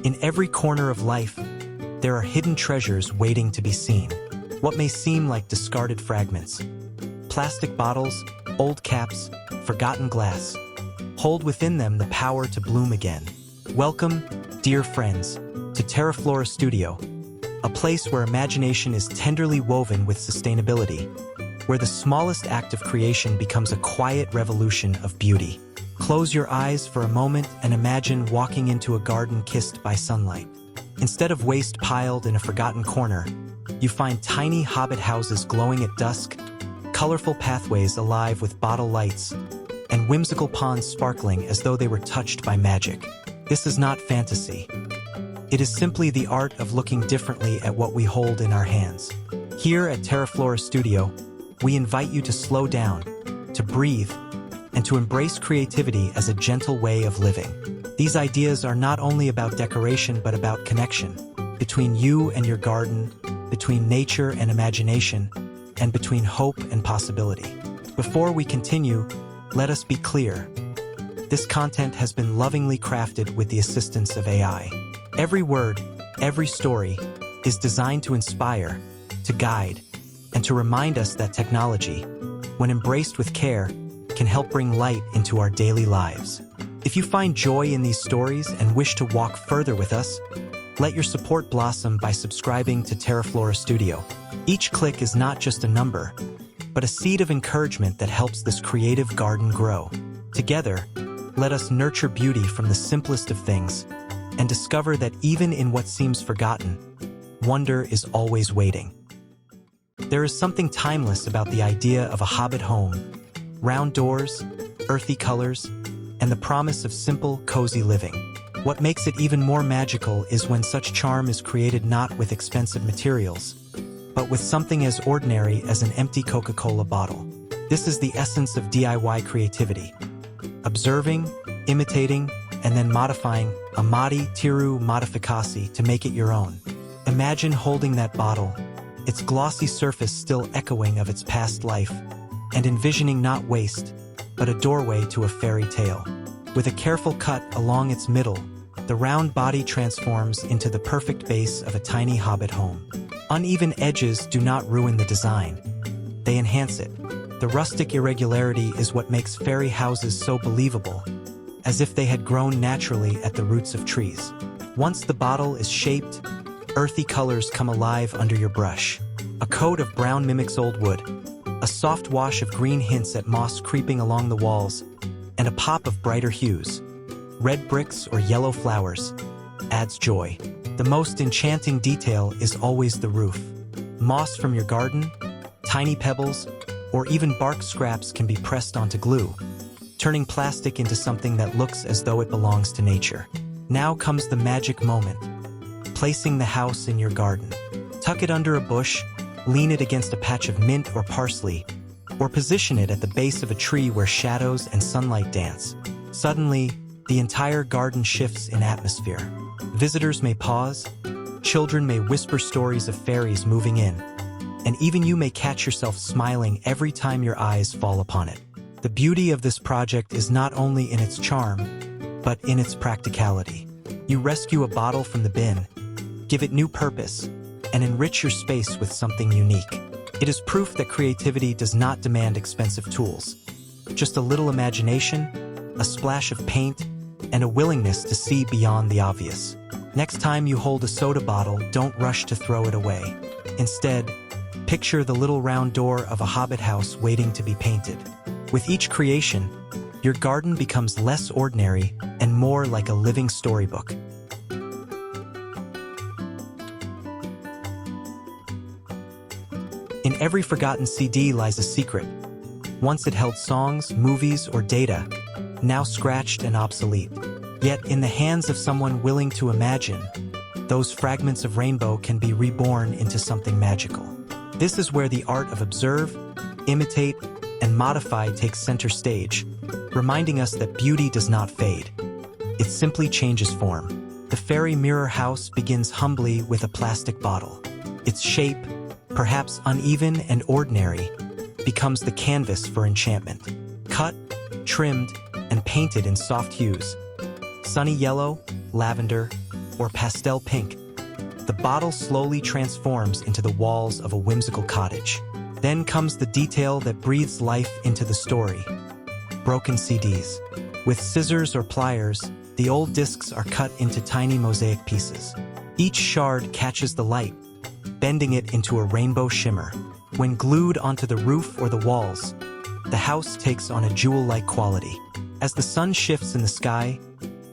In every corner of life, there are hidden treasures waiting to be seen. What may seem like discarded fragments, plastic bottles, old caps, forgotten glass, hold within them the power to bloom again. Welcome, dear friends, to TERAFLORA Studio, a place where imagination is tenderly woven with sustainability, where the smallest act of creation becomes a quiet revolution of beauty. Close your eyes for a moment and imagine walking into a garden kissed by sunlight. Instead of waste piled in a forgotten corner, you find tiny hobbit houses glowing at dusk, colorful pathways alive with bottle lights, and whimsical ponds sparkling as though they were touched by magic. This is not fantasy. It is simply the art of looking differently at what we hold in our hands. Here at TERAFLORA Studio, we invite you to slow down, to breathe, and to embrace creativity as a gentle way of living. These ideas are not only about decoration but about connection, between you and your garden, between nature and imagination, and between hope and possibility. Before we continue, let us be clear. This content has been lovingly crafted with the assistance of AI. Every word, every story, is designed to inspire, to guide, and to remind us that technology, when embraced with care, can help bring light into our daily lives. If you find joy in these stories and wish to walk further with us, let your support blossom by subscribing to TERAFLORA Studio. Each click is not just a number, but a seed of encouragement that helps this creative garden grow. Together, let us nurture beauty from the simplest of things and discover that even in what seems forgotten, wonder is always waiting. There is something timeless about the idea of a hobbit home: round doors, earthy colors, and the promise of simple, cozy living. What makes it even more magical is when such charm is created not with expensive materials, but with something as ordinary as an empty Coca-Cola bottle. This is the essence of DIY creativity: observing, imitating, and then modifying, amati tiru modificasi, to make it your own. Imagine holding that bottle, its glossy surface still echoing of its past life, and envisioning not waste, but a doorway to a fairy tale. With a careful cut along its middle, the round body transforms into the perfect base of a tiny hobbit home. Uneven edges do not ruin the design. They enhance it. The rustic irregularity is what makes fairy houses so believable, as if they had grown naturally at the roots of trees. Once the bottle is shaped, earthy colors come alive under your brush. A coat of brown mimics old wood, a soft wash of green hints at moss creeping along the walls, and a pop of brighter hues, red bricks or yellow flowers, adds joy. The most enchanting detail is always the roof. Moss from your garden, tiny pebbles, or even bark scraps can be pressed onto glue, turning plastic into something that looks as though it belongs to nature. Now comes the magic moment: placing the house in your garden. Tuck it under a bush, lean it against a patch of mint or parsley, or position it at the base of a tree where shadows and sunlight dance. Suddenly, the entire garden shifts in atmosphere. Visitors may pause, children may whisper stories of fairies moving in, and even you may catch yourself smiling every time your eyes fall upon it. The beauty of this project is not only in its charm, but in its practicality. You rescue a bottle from the bin, give it new purpose, and enrich your space with something unique. It is proof that creativity does not demand expensive tools. Just a little imagination, a splash of paint, and a willingness to see beyond the obvious. Next time you hold a soda bottle, don't rush to throw it away. Instead, picture the little round door of a hobbit house waiting to be painted. With each creation, your garden becomes less ordinary and more like a living storybook. In every forgotten CD lies a secret. Once it held songs, movies, or data, now scratched and obsolete. Yet in the hands of someone willing to imagine, those fragments of rainbow can be reborn into something magical. This is where the art of observe, imitate, and modify takes center stage, reminding us that beauty does not fade. It simply changes form. The fairy mirror house begins humbly with a plastic bottle. Its shape, perhaps uneven and ordinary, becomes the canvas for enchantment. Cut, trimmed, and painted in soft hues: sunny yellow, lavender, or pastel pink, the bottle slowly transforms into the walls of a whimsical cottage. Then comes the detail that breathes life into the story. Broken CDs. With scissors or pliers, the old discs are cut into tiny mosaic pieces. Each shard catches the light, bending it into a rainbow shimmer. When glued onto the roof or the walls, the house takes on a jewel-like quality. As the sun shifts in the sky,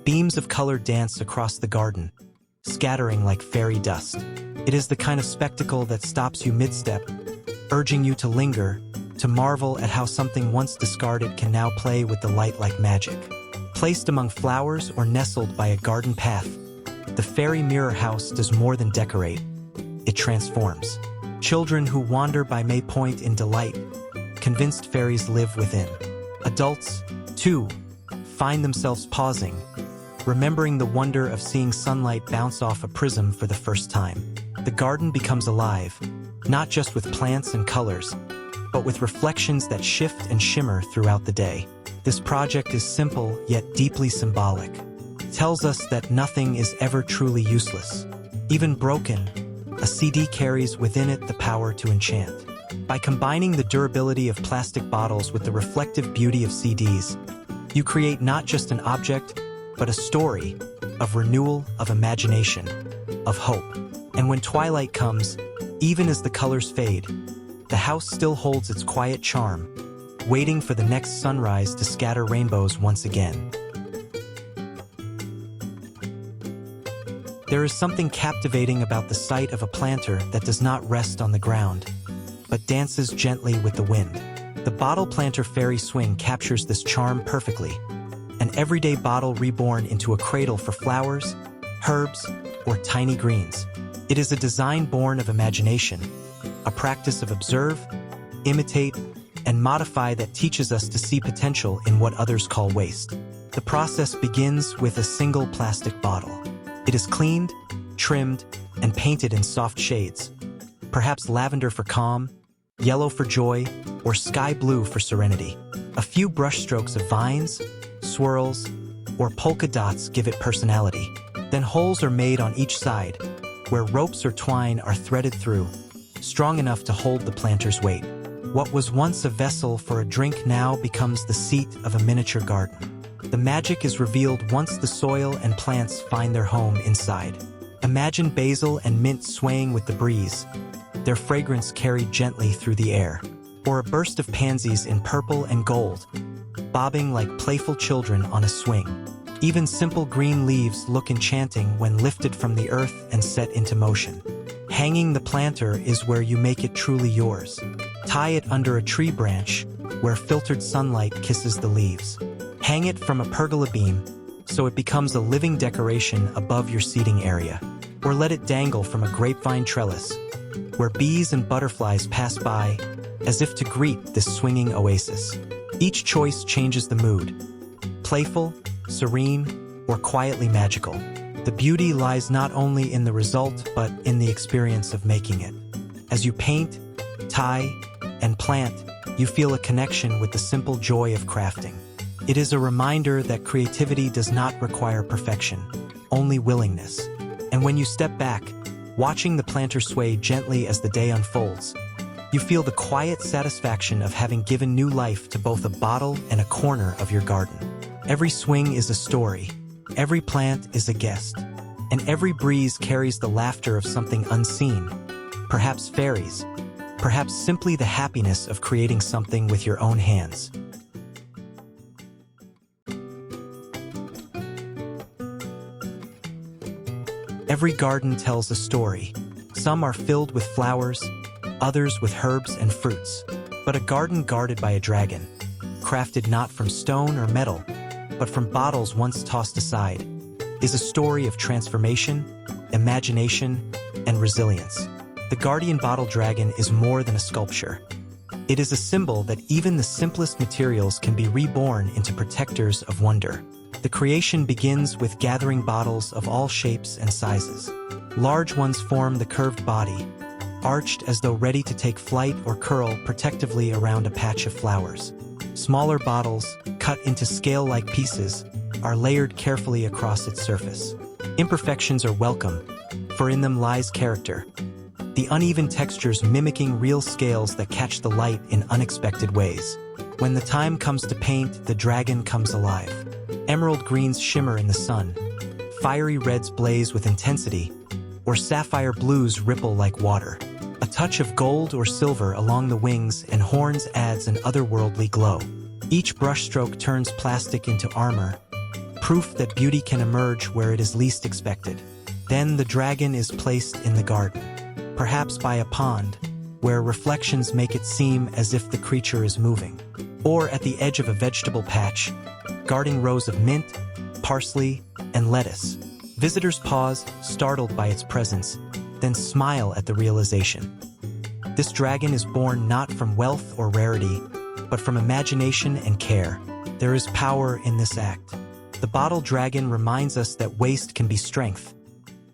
beams of color dance across the garden, scattering like fairy dust. It is the kind of spectacle that stops you mid-step, urging you to linger, to marvel at how something once discarded can now play with the light like magic. Placed among flowers or nestled by a garden path, the fairy mirror house does more than decorate. It transforms. Children who wander by May Point in delight, convinced fairies live within. Adults, too, find themselves pausing, remembering the wonder of seeing sunlight bounce off a prism for the first time. The garden becomes alive, not just with plants and colors, but with reflections that shift and shimmer throughout the day. This project is simple yet deeply symbolic. It tells us that nothing is ever truly useless. Even broken, a CD carries within it the power to enchant. By combining the durability of plastic bottles with the reflective beauty of CDs, you create not just an object, but a story of renewal, of imagination, of hope. And when twilight comes, even as the colors fade, the house still holds its quiet charm, waiting for the next sunrise to scatter rainbows once again. There is something captivating about the sight of a planter that does not rest on the ground, but dances gently with the wind. The bottle planter fairy swing captures this charm perfectly, an everyday bottle reborn into a cradle for flowers, herbs, or tiny greens. It is a design born of imagination, a practice of observe, imitate, and modify that teaches us to see potential in what others call waste. The process begins with a single plastic bottle. It is cleaned, trimmed, and painted in soft shades, perhaps lavender for calm, yellow for joy, or sky blue for serenity. A few brushstrokes of vines, swirls, or polka dots give it personality. Then holes are made on each side, where ropes or twine are threaded through, strong enough to hold the planter's weight. What was once a vessel for a drink now becomes the seat of a miniature garden. The magic is revealed once the soil and plants find their home inside. Imagine basil and mint swaying with the breeze, their fragrance carried gently through the air. Or a burst of pansies in purple and gold, bobbing like playful children on a swing. Even simple green leaves look enchanting when lifted from the earth and set into motion. Hanging the planter is where you make it truly yours. Tie it under a tree branch, where filtered sunlight kisses the leaves. Hang it from a pergola beam, so it becomes a living decoration above your seating area. Or let it dangle from a grapevine trellis, where bees and butterflies pass by, as if to greet this swinging oasis. Each choice changes the mood. Playful, serene, or quietly magical. The beauty lies not only in the result, but in the experience of making it. As you paint, tie, and plant, you feel a connection with the simple joy of crafting. It is a reminder that creativity does not require perfection, only willingness. And when you step back, watching the planter sway gently as the day unfolds, you feel the quiet satisfaction of having given new life to both a bottle and a corner of your garden. Every swing is a story, every plant is a guest, and every breeze carries the laughter of something unseen, perhaps fairies, perhaps simply the happiness of creating something with your own hands. Every garden tells a story. Some are filled with flowers, others with herbs and fruits. But a garden guarded by a dragon, crafted not from stone or metal, but from bottles once tossed aside, is a story of transformation, imagination, and resilience. The guardian bottle dragon is more than a sculpture. It is a symbol that even the simplest materials can be reborn into protectors of wonder. The creation begins with gathering bottles of all shapes and sizes. Large ones form the curved body, arched as though ready to take flight or curl protectively around a patch of flowers. Smaller bottles, cut into scale-like pieces, are layered carefully across its surface. Imperfections are welcome, for in them lies character. The uneven textures mimicking real scales that catch the light in unexpected ways. When the time comes to paint, the dragon comes alive. Emerald greens shimmer in the sun, fiery reds blaze with intensity, or sapphire blues ripple like water. A touch of gold or silver along the wings and horns adds an otherworldly glow. Each brushstroke turns plastic into armor, proof that beauty can emerge where it is least expected. Then the dragon is placed in the garden, perhaps by a pond, where reflections make it seem as if the creature is moving. Or at the edge of a vegetable patch, guarding rows of mint, parsley, and lettuce. Visitors pause, startled by its presence, then smile at the realization. This dragon is born not from wealth or rarity, but from imagination and care. There is power in this act. The bottle dragon reminds us that waste can be strength,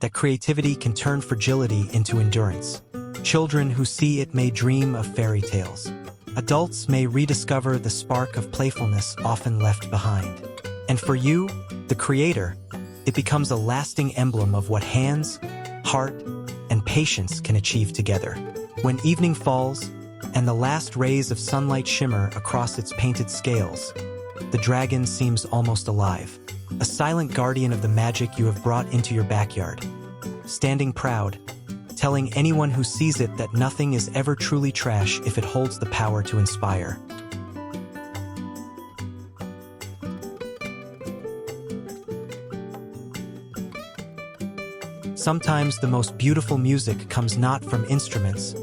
that creativity can turn fragility into endurance. Children who see it may dream of fairy tales. Adults may rediscover the spark of playfulness often left behind. And for you, the creator, it becomes a lasting emblem of what hands, heart, and patience can achieve together. When evening falls, and the last rays of sunlight shimmer across its painted scales, the dragon seems almost alive, a silent guardian of the magic you have brought into your backyard, standing proud, telling anyone who sees it that nothing is ever truly trash if it holds the power to inspire. Sometimes the most beautiful music comes not from instruments,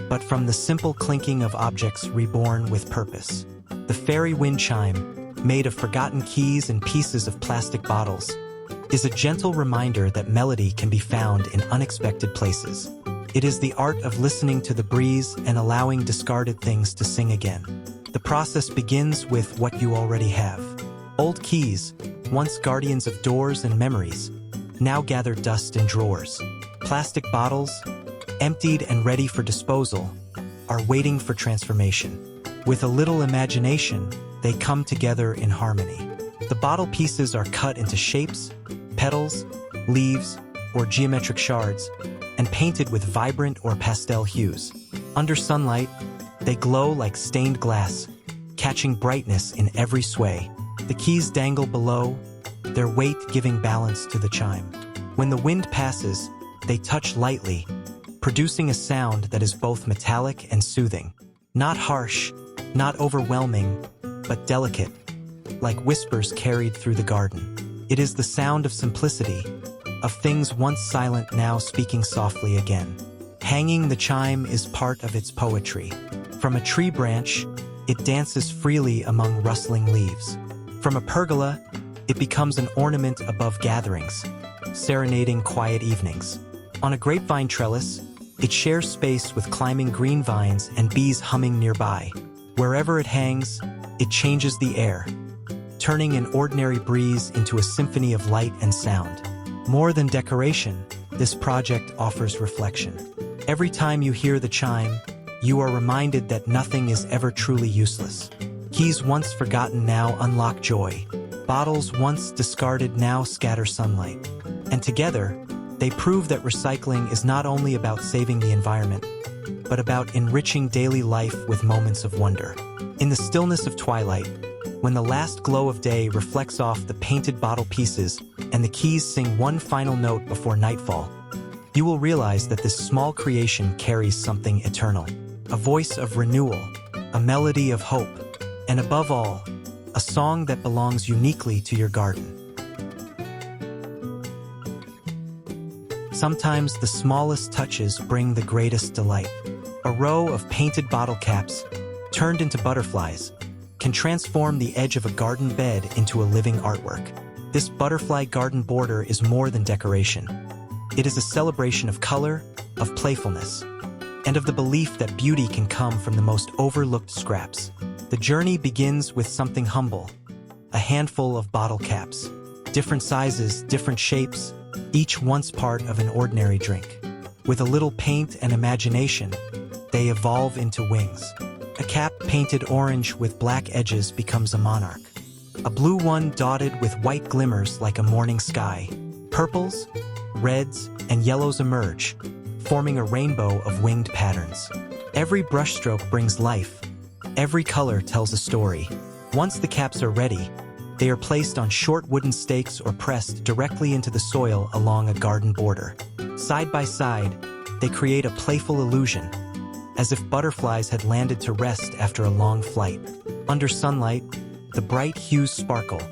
but from the simple clinking of objects reborn with purpose. The fairy wind chime, made of forgotten keys and pieces of plastic bottles, is a gentle reminder that melody can be found in unexpected places. It is the art of listening to the breeze and allowing discarded things to sing again. The process begins with what you already have. Old keys, once guardians of doors and memories, now gather dust in drawers. Plastic bottles, emptied and ready for disposal, are waiting for transformation. With a little imagination, they come together in harmony. The bottle pieces are cut into shapes, petals, leaves, or geometric shards, and painted with vibrant or pastel hues. Under sunlight, they glow like stained glass, catching brightness in every sway. The keys dangle below, their weight giving balance to the chime. When the wind passes, they touch lightly, producing a sound that is both metallic and soothing. Not harsh, not overwhelming, but delicate, like whispers carried through the garden. It is the sound of simplicity, of things once silent now speaking softly again. Hanging the chime is part of its poetry. From a tree branch, it dances freely among rustling leaves. From a pergola, it becomes an ornament above gatherings, serenading quiet evenings. On a grapevine trellis, it shares space with climbing green vines and bees humming nearby. Wherever it hangs, it changes the air, turning an ordinary breeze into a symphony of light and sound. More than decoration, this project offers reflection. Every time you hear the chime, you are reminded that nothing is ever truly useless. Keys once forgotten now unlock joy. Bottles once discarded now scatter sunlight. And together, they prove that recycling is not only about saving the environment, but about enriching daily life with moments of wonder. In the stillness of twilight, when the last glow of day reflects off the painted bottle pieces and the keys sing one final note before nightfall, you will realize that this small creation carries something eternal. A voice of renewal, a melody of hope, and above all, a song that belongs uniquely to your garden. Sometimes the smallest touches bring the greatest delight. A row of painted bottle caps, turned into butterflies, can transform the edge of a garden bed into a living artwork. This butterfly garden border is more than decoration. It is a celebration of color, of playfulness, and of the belief that beauty can come from the most overlooked scraps. The journey begins with something humble, a handful of bottle caps. Different sizes, different shapes, each once part of an ordinary drink. With a little paint and imagination, they evolve into wings. A cap painted orange with black edges becomes a monarch. A blue one dotted with white glimmers like a morning sky, Purples, reds, and yellows emerge, forming a rainbow of winged patterns. Every brushstroke brings life. Every color tells a story. Once the caps are ready, they are placed on short wooden stakes or pressed directly into the soil along a garden border. Side by side, they create a playful illusion, as if butterflies had landed to rest after a long flight. Under sunlight, the bright hues sparkle,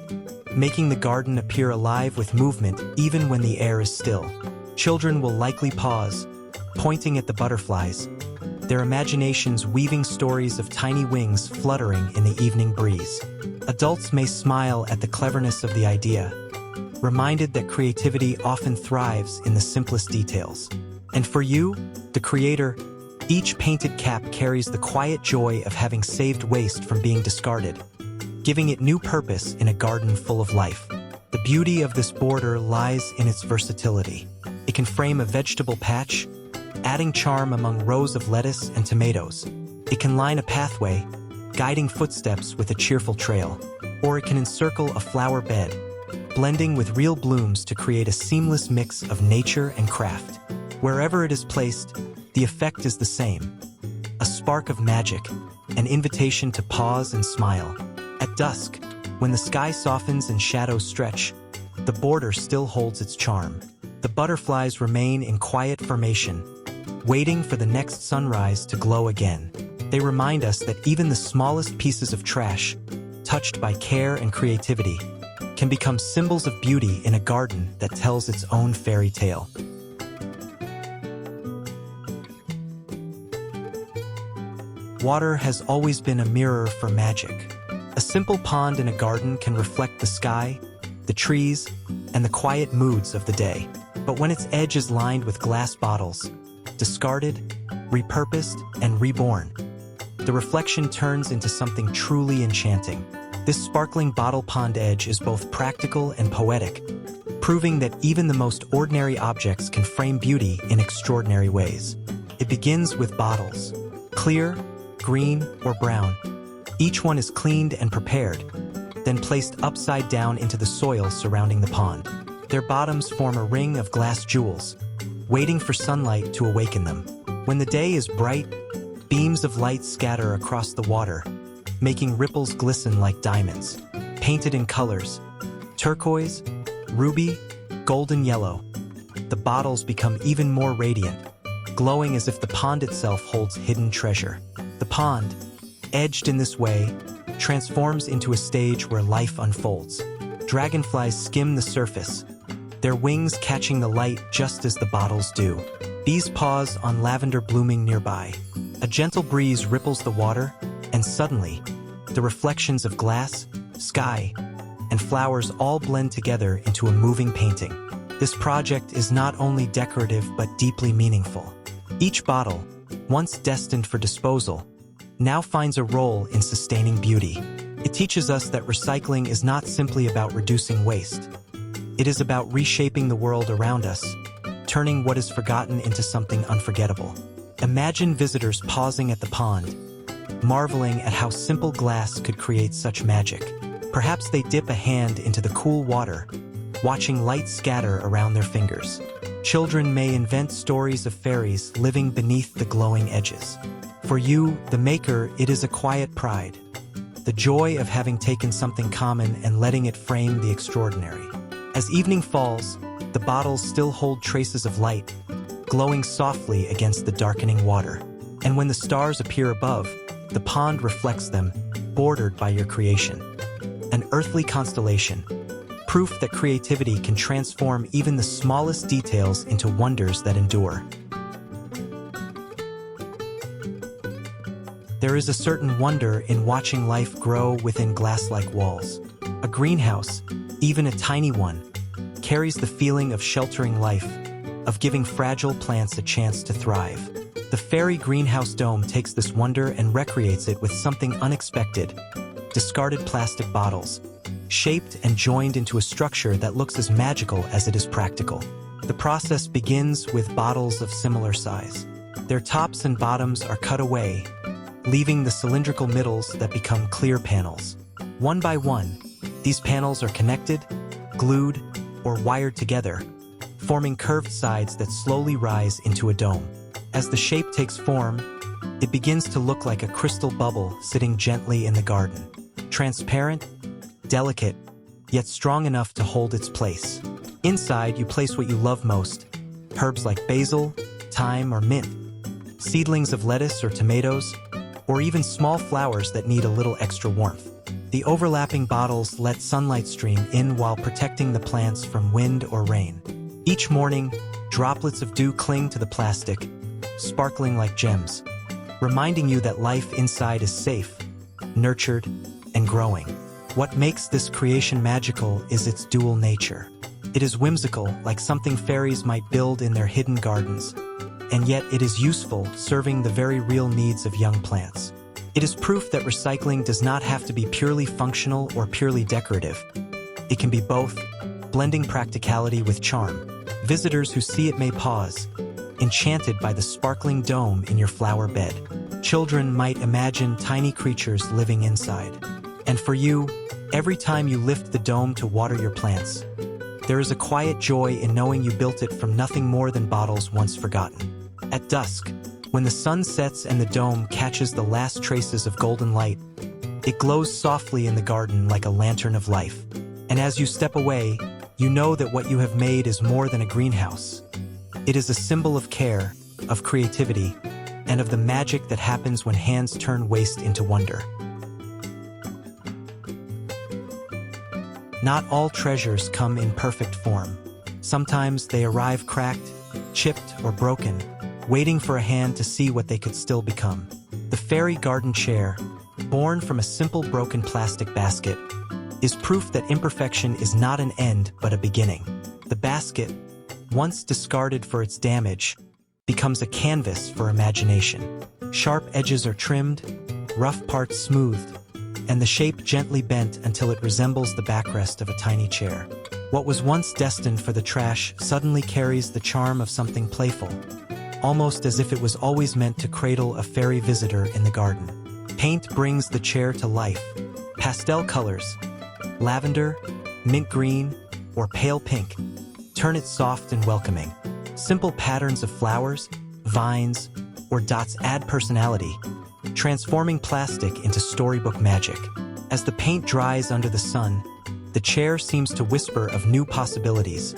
making the garden appear alive with movement even when the air is still. Children will likely pause, pointing at the butterflies, their imaginations weaving stories of tiny wings fluttering in the evening breeze. Adults may smile at the cleverness of the idea, reminded that creativity often thrives in the simplest details. And for you, the creator, each painted cap carries the quiet joy of having saved waste from being discarded, giving it new purpose in a garden full of life. The beauty of this border lies in its versatility. It can frame a vegetable patch, adding charm among rows of lettuce and tomatoes. It can line a pathway, guiding footsteps with a cheerful trail. Or it can encircle a flower bed, blending with real blooms to create a seamless mix of nature and craft. Wherever it is placed, the effect is the same. A spark of magic, an invitation to pause and smile. At dusk, when the sky softens and shadows stretch, the border still holds its charm. The butterflies remain in quiet formation, waiting for the next sunrise to glow again. They remind us that even the smallest pieces of trash, touched by care and creativity, can become symbols of beauty in a garden that tells its own fairy tale. Water has always been a mirror for magic. A simple pond in a garden can reflect the sky, the trees, and the quiet moods of the day. But when its edge is lined with glass bottles, discarded, repurposed, and reborn, the reflection turns into something truly enchanting. This sparkling bottle pond edge is both practical and poetic, proving that even the most ordinary objects can frame beauty in extraordinary ways. It begins with bottles, clear, green, or brown. Each one is cleaned and prepared, then placed upside down into the soil surrounding the pond. Their bottoms form a ring of glass jewels, waiting for sunlight to awaken them. When the day is bright, beams of light scatter across the water, making ripples glisten like diamonds, painted in colors: turquoise, ruby, golden yellow. The bottles become even more radiant, glowing as if the pond itself holds hidden treasure. The pond, edged in this way, transforms into a stage where life unfolds. Dragonflies skim the surface, their wings catching the light just as the bottles do. Bees pause on lavender blooming nearby. A gentle breeze ripples the water, and suddenly, the reflections of glass, sky, and flowers all blend together into a moving painting. This project is not only decorative but deeply meaningful. Each bottle, once destined for disposal, now finds a role in sustaining beauty. It teaches us that recycling is not simply about reducing waste. It is about reshaping the world around us, turning what is forgotten into something unforgettable. Imagine visitors pausing at the pond, marveling at how simple glass could create such magic. Perhaps they dip a hand into the cool water, watching light scatter around their fingers. Children may invent stories of fairies living beneath the glowing edges. For you, the maker, it is a quiet pride, the joy of having taken something common and letting it frame the extraordinary. As evening falls, the bottles still hold traces of light, glowing softly against the darkening water. And when the stars appear above, the pond reflects them, bordered by your creation. An earthly constellation, proof that creativity can transform even the smallest details into wonders that endure. There is a certain wonder in watching life grow within glass-like walls. A greenhouse, even a tiny one, carries the feeling of sheltering life, of giving fragile plants a chance to thrive. The fairy greenhouse dome takes this wonder and recreates it with something unexpected: discarded plastic bottles, shaped and joined into a structure that looks as magical as it is practical. The process begins with bottles of similar size. Their tops and bottoms are cut away, leaving the cylindrical middles that become clear panels. One by one, these panels are connected, glued, or wired together, forming curved sides that slowly rise into a dome. As the shape takes form, it begins to look like a crystal bubble sitting gently in the garden. Transparent, delicate, yet strong enough to hold its place. Inside, you place what you love most: herbs like basil, thyme, or mint, seedlings of lettuce or tomatoes, or even small flowers that need a little extra warmth. The overlapping bottles let sunlight stream in while protecting the plants from wind or rain. Each morning, droplets of dew cling to the plastic, sparkling like gems, reminding you that life inside is safe, nurtured, and growing. What makes this creation magical is its dual nature. It is whimsical, like something fairies might build in their hidden gardens, and yet it is useful, serving the very real needs of young plants. It is proof that recycling does not have to be purely functional or purely decorative. It can be both, blending practicality with charm. Visitors who see it may pause, enchanted by the sparkling dome in your flower bed. Children might imagine tiny creatures living inside. And for you, every time you lift the dome to water your plants, there is a quiet joy in knowing you built it from nothing more than bottles once forgotten. At dusk, when the sun sets and the dome catches the last traces of golden light, it glows softly in the garden like a lantern of life. And as you step away, you know that what you have made is more than a greenhouse. It is a symbol of care, of creativity, and of the magic that happens when hands turn waste into wonder. Not all treasures come in perfect form. Sometimes they arrive cracked, chipped, or broken, waiting for a hand to see what they could still become. The fairy garden chair, born from a simple broken plastic basket, is proof that imperfection is not an end but a beginning. The basket, once discarded for its damage, becomes a canvas for imagination. Sharp edges are trimmed, rough parts smoothed, and the shape gently bent until it resembles the backrest of a tiny chair. What was once destined for the trash suddenly carries the charm of something playful, almost as if it was always meant to cradle a fairy visitor in the garden. Paint brings the chair to life. Pastel colors, lavender, mint green, or pale pink, turn it soft and welcoming. Simple patterns of flowers, vines, or dots add personality, transforming plastic into storybook magic. As the paint dries under the sun, the chair seems to whisper of new possibilities,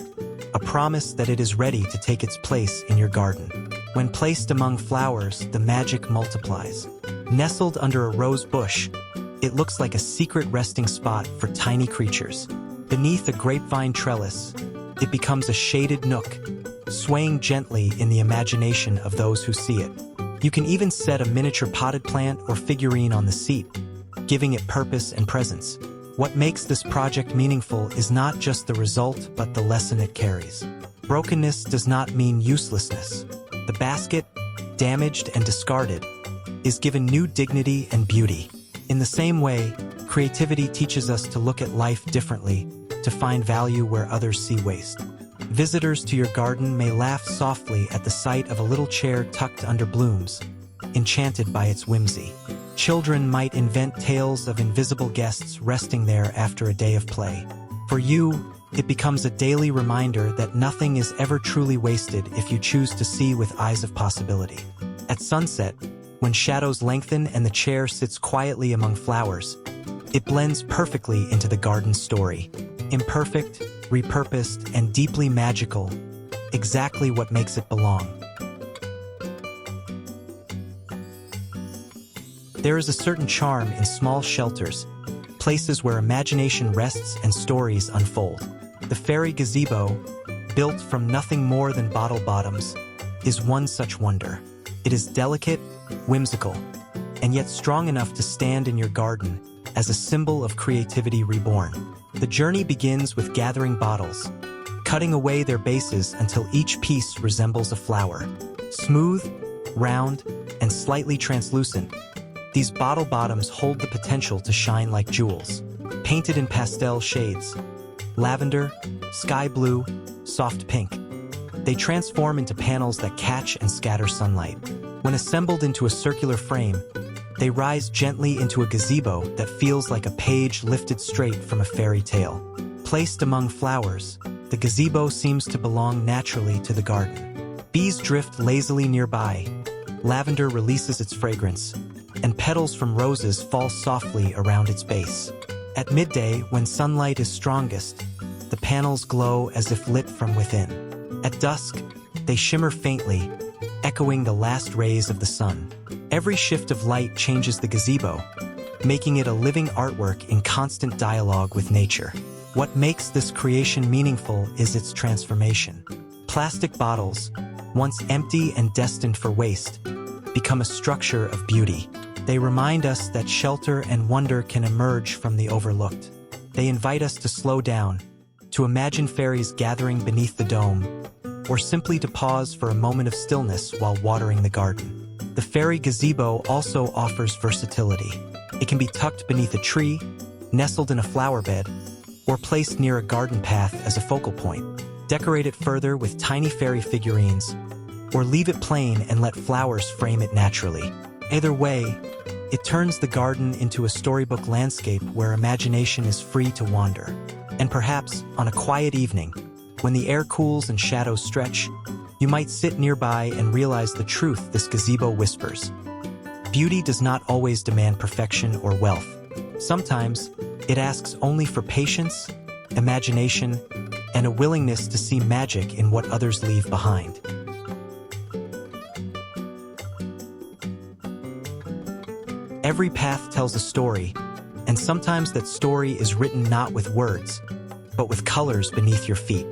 a promise that it is ready to take its place in your garden. When placed among flowers, the magic multiplies. Nestled under a rose bush, it looks like a secret resting spot for tiny creatures. Beneath a grapevine trellis, it becomes a shaded nook, swaying gently in the imagination of those who see it. You can even set a miniature potted plant or figurine on the seat, giving it purpose and presence. What makes this project meaningful is not just the result, but the lesson it carries. Brokenness does not mean uselessness. The basket, damaged and discarded, is given new dignity and beauty. In the same way, creativity teaches us to look at life differently, to find value where others see waste. Visitors to your garden may laugh softly at the sight of a little chair tucked under blooms, enchanted by its whimsy. Children might invent tales of invisible guests resting there after a day of play. For you, it becomes a daily reminder that nothing is ever truly wasted if you choose to see with eyes of possibility. At sunset, when shadows lengthen and the chair sits quietly among flowers, it blends perfectly into the garden story. Imperfect, repurposed, and deeply magical, exactly what makes it belong. There is a certain charm in small shelters, places where imagination rests and stories unfold. The fairy gazebo, built from nothing more than bottle bottoms, is one such wonder. It is delicate, whimsical, and yet strong enough to stand in your garden as a symbol of creativity reborn. The journey begins with gathering bottles, cutting away their bases until each piece resembles a flower. Smooth, round, and slightly translucent, these bottle bottoms hold the potential to shine like jewels. Painted in pastel shades, lavender, sky blue, soft pink, they transform into panels that catch and scatter sunlight. When assembled into a circular frame, they rise gently into a gazebo that feels like a page lifted straight from a fairy tale. Placed among flowers, The gazebo seems to belong naturally to the garden. Bees drift lazily nearby, lavender releases its fragrance, and petals from roses fall softly around its base. At midday, when sunlight is strongest, the panels glow as if lit from within. At dusk, they shimmer faintly, echoing the last rays of the sun. Every shift of light changes the gazebo, making it a living artwork in constant dialogue with nature. What makes this creation meaningful is its transformation. Plastic bottles, once empty and destined for waste, become a structure of beauty. They remind us that shelter and wonder can emerge from the overlooked. They invite us to slow down, to imagine fairies gathering beneath the dome, or simply to pause for a moment of stillness while watering the garden. The fairy gazebo also offers versatility. It can be tucked beneath a tree, nestled in a flower bed, or placed near a garden path as a focal point. Decorate it further with tiny fairy figurines, or leave it plain and let flowers frame it naturally. Either way, it turns the garden into a storybook landscape where imagination is free to wander. And perhaps, on a quiet evening, when the air cools and shadows stretch, you might sit nearby and realize the truth this gazebo whispers. Beauty does not always demand perfection or wealth. Sometimes, it asks only for patience, imagination, and a willingness to see magic in what others leave behind. Every path tells a story, and sometimes that story is written not with words, but with colors beneath your feet.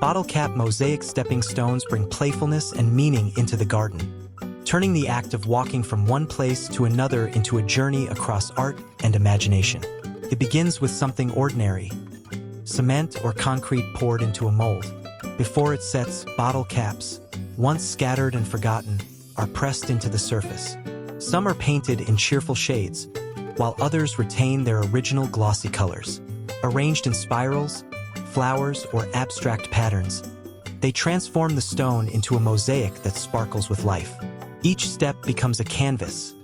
Bottle cap mosaic stepping stones bring playfulness and meaning into the garden, turning the act of walking from one place to another into a journey across art and imagination. It begins with something ordinary, cement or concrete poured into a mold. Before it sets, bottle caps, once scattered and forgotten, are pressed into the surface. Some are painted in cheerful shades, while others retain their original glossy colors. Arranged in spirals, flowers, or abstract patterns, they transform the stone into a mosaic that sparkles with life. Each step becomes a canvas,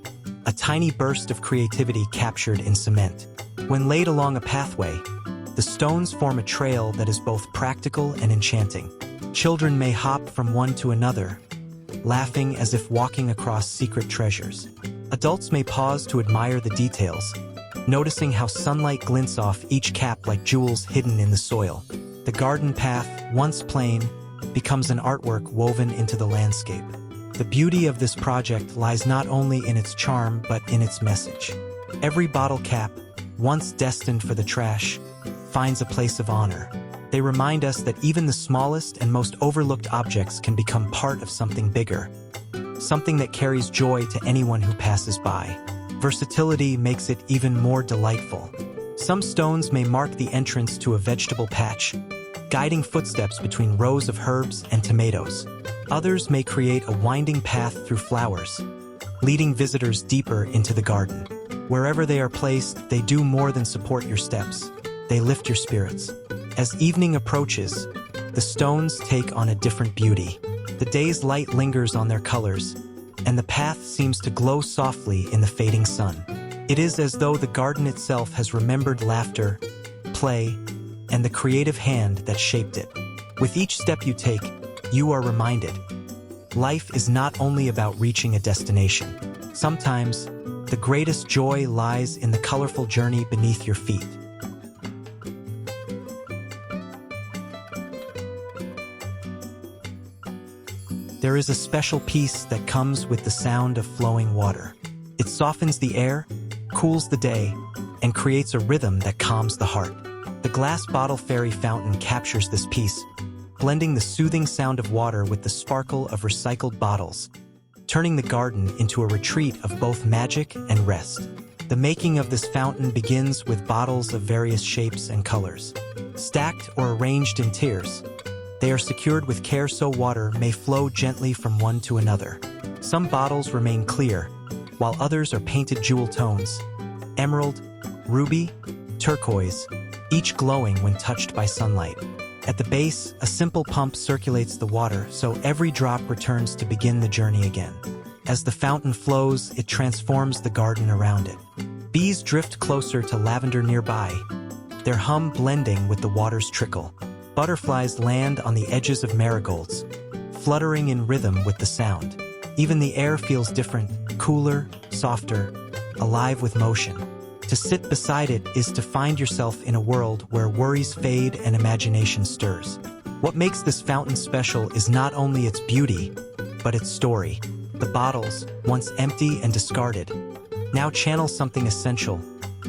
a tiny burst of creativity captured in cement. When laid along a pathway, the stones form a trail that is both practical and enchanting. Children may hop from one to another, laughing as if walking across secret treasures. Adults may pause to admire the details, noticing how sunlight glints off each cap like jewels hidden in the soil. The garden path, once plain, becomes an artwork woven into the landscape. The beauty of this project lies not only in its charm but in its message. Every bottle cap, once destined for the trash, finds a place of honor. They remind us that even the smallest and most overlooked objects can become part of something bigger, something that carries joy to anyone who passes by. Versatility makes it even more delightful. Some stones may mark the entrance to a vegetable patch, guiding footsteps between rows of herbs and tomatoes. Others may create a winding path through flowers, leading visitors deeper into the garden. Wherever they are placed, they do more than support your steps. They lift your spirits. As evening approaches, the stones take on a different beauty. The day's light lingers on their colors, and the path seems to glow softly in the fading sun. It is as though the garden itself has remembered laughter, play, and the creative hand that shaped it. With each step you take, you are reminded, life is not only about reaching a destination. Sometimes, the greatest joy lies in the colorful journey beneath your feet. There is a special peace that comes with the sound of flowing water. It softens the air, cools the day, and creates a rhythm that calms the heart. The glass bottle fairy fountain captures this peace, blending the soothing sound of water with the sparkle of recycled bottles, turning the garden into a retreat of both magic and rest. The making of this fountain begins with bottles of various shapes and colors. Stacked or arranged in tiers, they are secured with care so water may flow gently from one to another. Some bottles remain clear, while others are painted jewel tones: emerald, ruby, turquoise, each glowing when touched by sunlight. At the base, a simple pump circulates the water so every drop returns to begin the journey again. As the fountain flows, it transforms the garden around it. Bees drift closer to lavender nearby, their hum blending with the water's trickle. Butterflies land on the edges of marigolds, fluttering in rhythm with the sound. Even the air feels different, cooler, softer, alive with motion. To sit beside it is to find yourself in a world where worries fade and imagination stirs. What makes this fountain special is not only its beauty, but its story. The bottles, once empty and discarded, now channel something essential: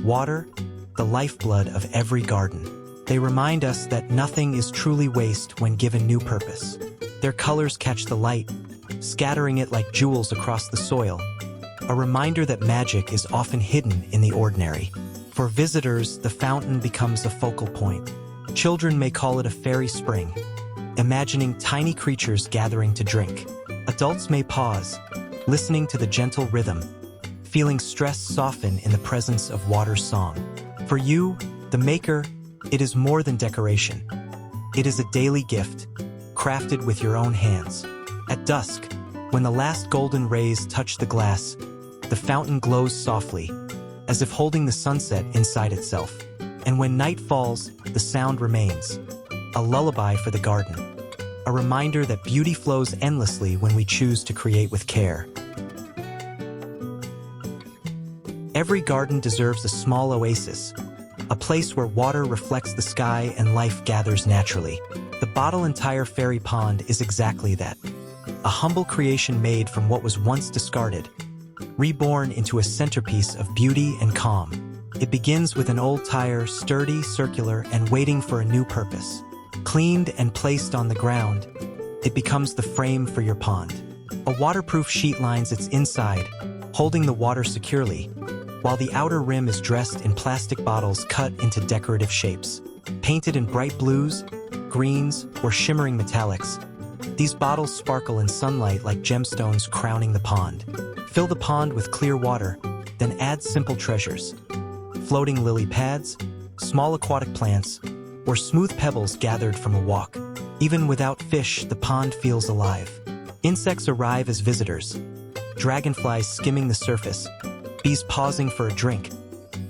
water, the lifeblood of every garden. They remind us that nothing is truly waste when given new purpose. Their colors catch the light, scattering it like jewels across the soil, a reminder that magic is often hidden in the ordinary. For visitors, the fountain becomes a focal point. Children may call it a fairy spring, imagining tiny creatures gathering to drink. Adults may pause, listening to the gentle rhythm, feeling stress soften in the presence of water's song. For you, the maker, it is more than decoration. It is a daily gift, crafted with your own hands. At dusk, when the last golden rays touch the glass, the fountain glows softly, as if holding the sunset inside itself. And when night falls, the sound remains, a lullaby for the garden, a reminder that beauty flows endlessly when we choose to create with care. Every garden deserves a small oasis, a place where water reflects the sky and life gathers naturally. The Bottle and Tire Fairy Pond is exactly that. A humble creation made from what was once discarded, reborn into a centerpiece of beauty and calm. It begins with an old tire, sturdy, circular, and waiting for a new purpose. Cleaned and placed on the ground, it becomes the frame for your pond. A waterproof sheet lines its inside, holding the water securely, while the outer rim is dressed in plastic bottles cut into decorative shapes. Painted in bright blues, greens, or shimmering metallics, these bottles sparkle in sunlight like gemstones crowning the pond. Fill the pond with clear water, then add simple treasures: floating lily pads, small aquatic plants, or smooth pebbles gathered from a walk. Even without fish, the pond feels alive. Insects arrive as visitors, dragonflies skimming the surface, bees pausing for a drink,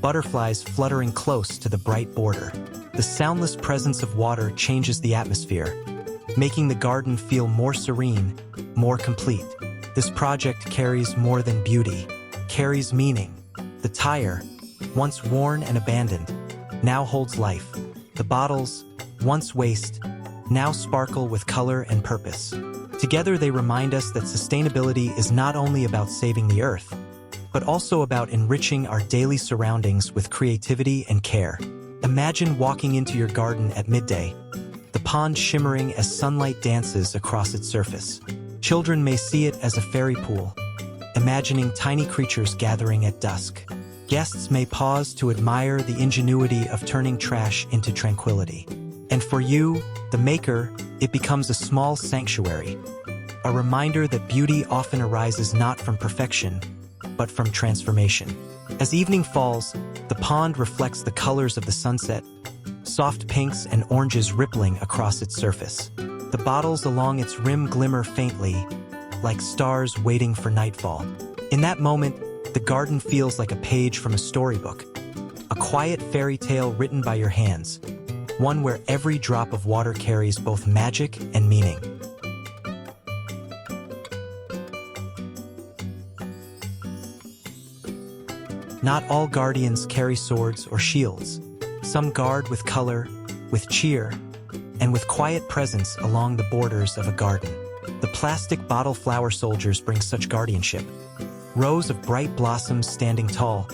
butterflies fluttering close to the bright border. The soundless presence of water changes the atmosphere, making the garden feel more serene, more complete. This project carries more than beauty, carries meaning. The tire, once worn and abandoned, now holds life. The bottles, once waste, now sparkle with color and purpose. Together they remind us that sustainability is not only about saving the earth, but also about enriching our daily surroundings with creativity and care. Imagine walking into your garden at midday, the pond shimmering as sunlight dances across its surface. Children may see it as a fairy pool, imagining tiny creatures gathering at dusk. Guests may pause to admire the ingenuity of turning trash into tranquility. And for you, the maker, it becomes a small sanctuary, a reminder that beauty often arises not from perfection, but from transformation. As evening falls, the pond reflects the colors of the sunset, soft pinks and oranges rippling across its surface. The bottles along its rim glimmer faintly, like stars waiting for nightfall. In that moment, the garden feels like a page from a storybook, a quiet fairy tale written by your hands, one where every drop of water carries both magic and meaning. Not all guardians carry swords or shields. Some guard with color, with cheer, and with quiet presence along the borders of a garden. The plastic bottle flower soldiers bring such guardianship. Rows of bright blossoms standing tall,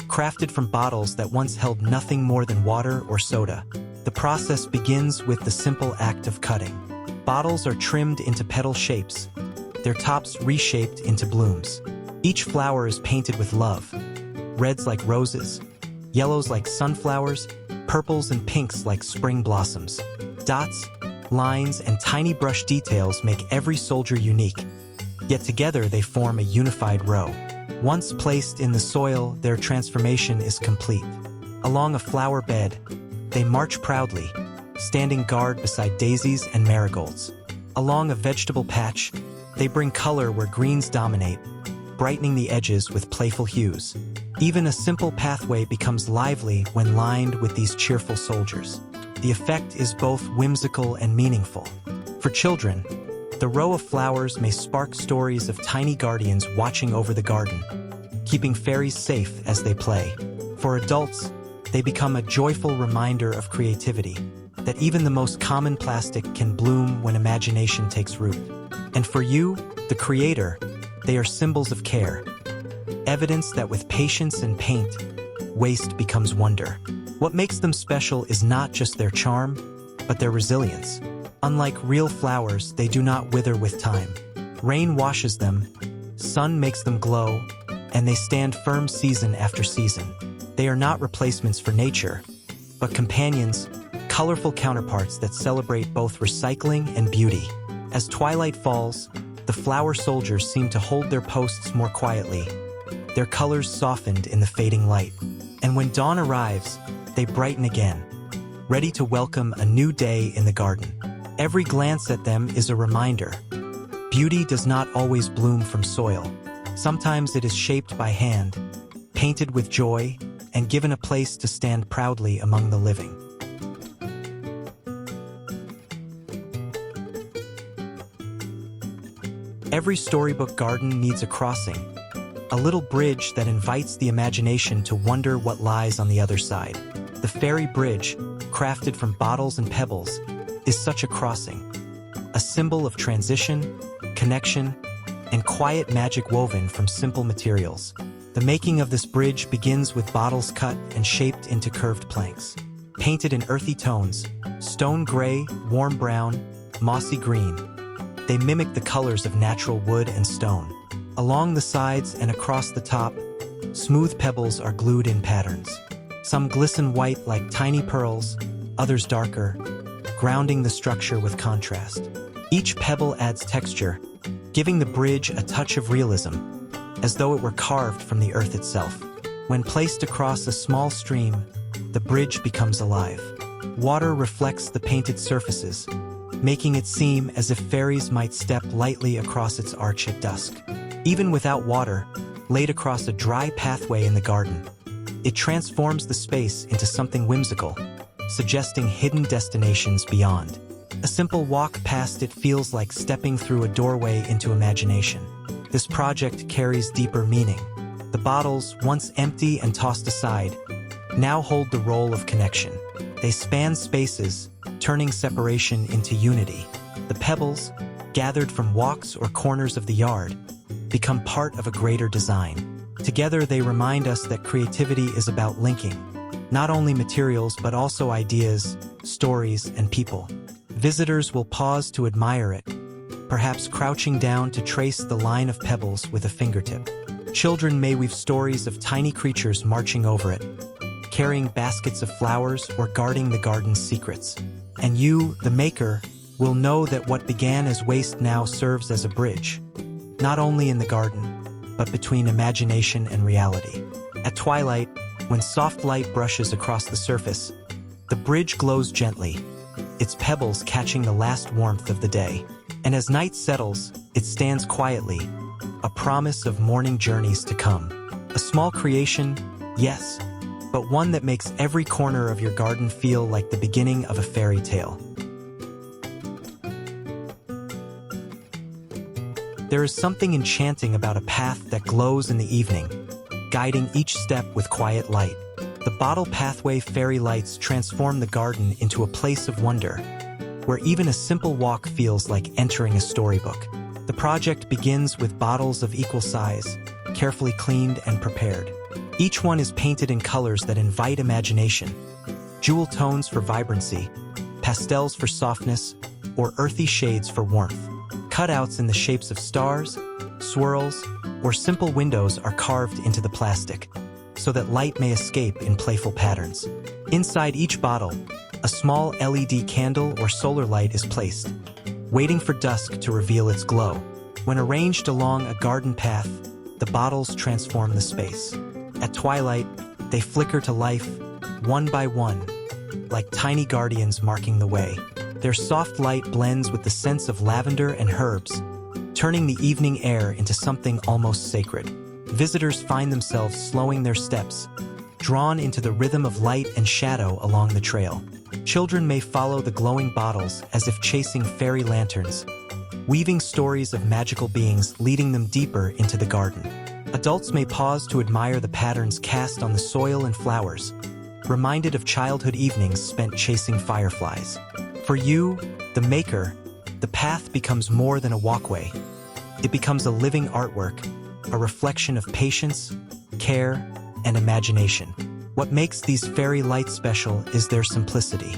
crafted from bottles that once held nothing more than water or soda. The process begins with the simple act of cutting. Bottles are trimmed into petal shapes, their tops reshaped into blooms. Each flower is painted with love. Reds like roses, yellows like sunflowers, purples and pinks like spring blossoms. Dots, lines, and tiny brush details make every soldier unique, yet together they form a unified row. Once placed in the soil, their transformation is complete. Along a flower bed, they march proudly, standing guard beside daisies and marigolds. Along a vegetable patch, they bring color where greens dominate, brightening the edges with playful hues. Even a simple pathway becomes lively when lined with these cheerful soldiers. The effect is both whimsical and meaningful. For children, the row of flowers may spark stories of tiny guardians watching over the garden, keeping fairies safe as they play. For adults, they become a joyful reminder of creativity, that even the most common plastic can bloom when imagination takes root. And for you, the creator, they are symbols of care, evidence that with patience and paint, waste becomes wonder. What makes them special is not just their charm, but their resilience. Unlike real flowers, they do not wither with time. Rain washes them, sun makes them glow, and they stand firm season after season. They are not replacements for nature, but companions, colorful counterparts that celebrate both recycling and beauty. As twilight falls, the flower soldiers seem to hold their posts more quietly, their colors softened in the fading light. And when dawn arrives, they brighten again, ready to welcome a new day in the garden. Every glance at them is a reminder. Beauty does not always bloom from soil. Sometimes it is shaped by hand, painted with joy, and given a place to stand proudly among the living. Every storybook garden needs a crossing, a little bridge that invites the imagination to wonder what lies on the other side. The fairy bridge, crafted from bottles and pebbles, is such a crossing, a symbol of transition, connection, and quiet magic woven from simple materials. The making of this bridge begins with bottles cut and shaped into curved planks. Painted in earthy tones, stone gray, warm brown, mossy green, they mimic the colors of natural wood and stone. Along the sides and across the top, smooth pebbles are glued in patterns. Some glisten white like tiny pearls, others darker, grounding the structure with contrast. Each pebble adds texture, giving the bridge a touch of realism, as though it were carved from the earth itself. When placed across a small stream, the bridge becomes alive. Water reflects the painted surfaces, making it seem as if fairies might step lightly across its arch at dusk. Even without water, laid across a dry pathway in the garden, it transforms the space into something whimsical, suggesting hidden destinations beyond. A simple walk past it feels like stepping through a doorway into imagination. This project carries deeper meaning. The bottles, once empty and tossed aside, now hold the role of connection. They span spaces, turning separation into unity. The pebbles, gathered from walks or corners of the yard, become part of a greater design. Together they remind us that creativity is about linking, not only materials but also ideas, stories, and people. Visitors will pause to admire it, perhaps crouching down to trace the line of pebbles with a fingertip. Children may weave stories of tiny creatures marching over it, carrying baskets of flowers or guarding the garden's secrets. And you, the maker, will know that what began as waste now serves as a bridge, not only in the garden, but between imagination and reality. At twilight, when soft light brushes across the surface, the bridge glows gently, its pebbles catching the last warmth of the day. And as night settles, it stands quietly, a promise of morning journeys to come. A small creation, yes, but one that makes every corner of your garden feel like the beginning of a fairy tale. There is something enchanting about a path that glows in the evening, guiding each step with quiet light. The bottle pathway fairy lights transform the garden into a place of wonder, where even a simple walk feels like entering a storybook. The project begins with bottles of equal size, carefully cleaned and prepared. Each one is painted in colors that invite imagination: jewel tones for vibrancy, pastels for softness, or earthy shades for warmth. Cutouts in the shapes of stars, swirls, or simple windows are carved into the plastic, so that light may escape in playful patterns. Inside each bottle, a small LED candle or solar light is placed, waiting for dusk to reveal its glow. When arranged along a garden path, the bottles transform the space. At twilight, they flicker to life, one by one, like tiny guardians marking the way. Their soft light blends with the scents of lavender and herbs, turning the evening air into something almost sacred. Visitors find themselves slowing their steps, drawn into the rhythm of light and shadow along the trail. Children may follow the glowing bottles as if chasing fairy lanterns, weaving stories of magical beings leading them deeper into the garden. Adults may pause to admire the patterns cast on the soil and flowers, reminded of childhood evenings spent chasing fireflies. For you, the maker, the path becomes more than a walkway. It becomes a living artwork, a reflection of patience, care, and imagination. What makes these fairy lights special is their simplicity.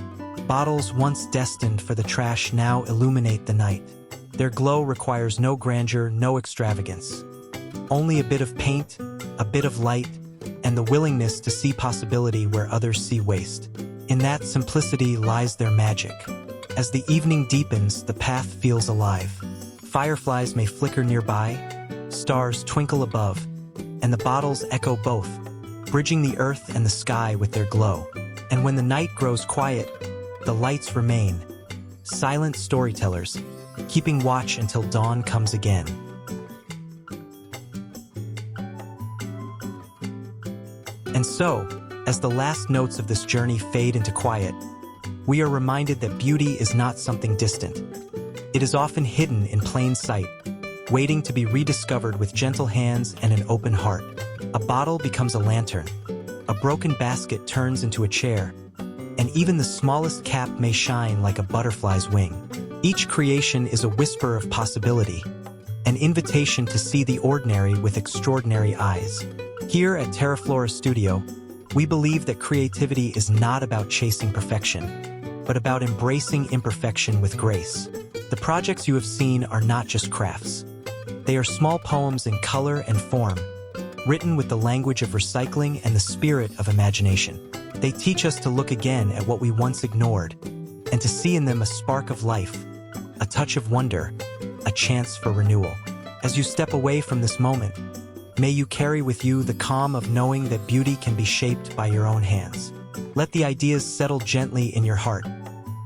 Bottles once destined for the trash now illuminate the night. Their glow requires no grandeur, no extravagance. Only a bit of paint, a bit of light, and the willingness to see possibility where others see waste. In that simplicity lies their magic. As the evening deepens, the path feels alive. Fireflies may flicker nearby, stars twinkle above, and the bottles echo both, bridging the earth and the sky with their glow. And when the night grows quiet, the lights remain, silent storytellers, keeping watch until dawn comes again. And so, as the last notes of this journey fade into quiet, we are reminded that beauty is not something distant. It is often hidden in plain sight, waiting to be rediscovered with gentle hands and an open heart. A bottle becomes a lantern, a broken basket turns into a chair, and even the smallest cap may shine like a butterfly's wing. Each creation is a whisper of possibility, an invitation to see the ordinary with extraordinary eyes. Here at TERAFLORA Studio, we believe that creativity is not about chasing perfection, but about embracing imperfection with grace. The projects you have seen are not just crafts. They are small poems in color and form, written with the language of recycling and the spirit of imagination. They teach us to look again at what we once ignored, and to see in them a spark of life, a touch of wonder, a chance for renewal. As you step away from this moment, may you carry with you the calm of knowing that beauty can be shaped by your own hands. Let the ideas settle gently in your heart,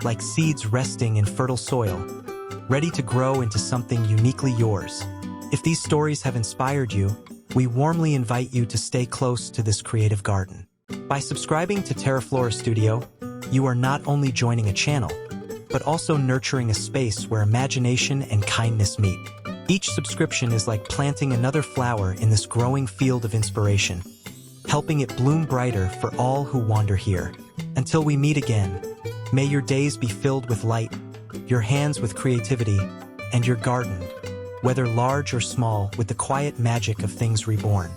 like seeds resting in fertile soil, ready to grow into something uniquely yours. If these stories have inspired you, we warmly invite you to stay close to this creative garden. By subscribing to TERAFLORA Studio, you are not only joining a channel, but also nurturing a space where imagination and kindness meet. Each subscription is like planting another flower in this growing field of inspiration, helping it bloom brighter for all who wander here. Until we meet again, may your days be filled with light, your hands with creativity, and your garden, whether large or small, with the quiet magic of things reborn.